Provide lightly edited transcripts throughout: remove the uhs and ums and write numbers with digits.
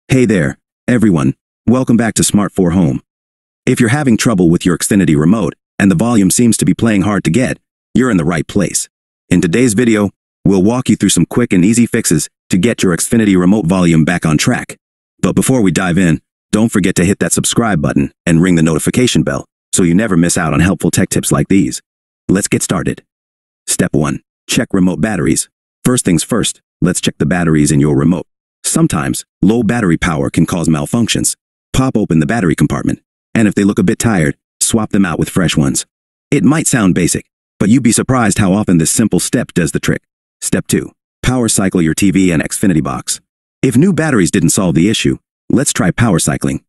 Hey there, everyone. Welcome back to smarthome. If you're having trouble with your Xfinity remote and the volume seems to be playing hard to get, you're in the right place. In today's video, we'll walk you through some quick and easy fixes to get your Xfinity remote volume back on track. But before we dive in, don't forget to hit that subscribe button and ring the notification bell so you never miss out on helpful tech tips like these. Let's get started. Step 1. Check remote batteries. First things first, let's check the batteries in your remote. Sometimes, low battery power can cause malfunctions. Pop open the battery compartment, and if they look a bit tired, swap them out with fresh ones. It might sound basic, but you'd be surprised how often this simple step does the trick. Step 2. Power cycle your TV and Xfinity box. If new batteries didn't solve the issue, let's try power cycling.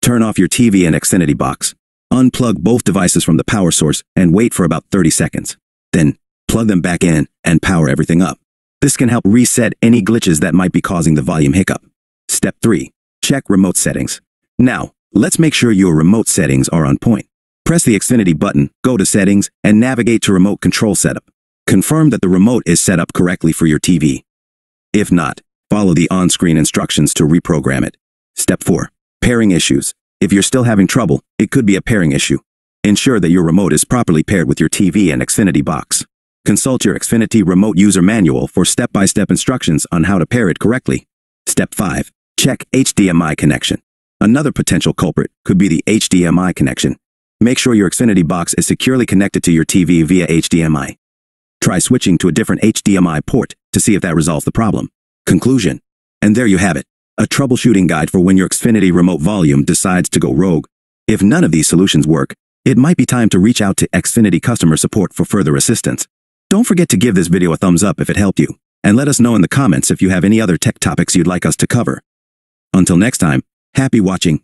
Turn off your TV and Xfinity box. Unplug both devices from the power source and wait for about 30 seconds. Then, plug them back in and power everything up. This can help reset any glitches that might be causing the volume hiccup. Step 3. Check remote settings. Now, let's make sure your remote settings are on point. Press the Xfinity button, go to Settings, and navigate to Remote Control Setup. Confirm that the remote is set up correctly for your TV. If not, follow the on-screen instructions to reprogram it. Step 4. Pairing issues. If you're still having trouble, it could be a pairing issue. Ensure that your remote is properly paired with your TV and Xfinity box. Consult your Xfinity remote user manual for step-by-step instructions on how to pair it correctly. Step 5. Check HDMI connection. Another potential culprit could be the HDMI connection. Make sure your Xfinity box is securely connected to your TV via HDMI. Try switching to a different HDMI port to see if that resolves the problem. Conclusion. And there you have it. A troubleshooting guide for when your Xfinity remote volume decides to go rogue. If none of these solutions work, it might be time to reach out to Xfinity customer support for further assistance. Don't forget to give this video a thumbs up if it helped you, and let us know in the comments if you have any other tech topics you'd like us to cover. Until next time, happy watching,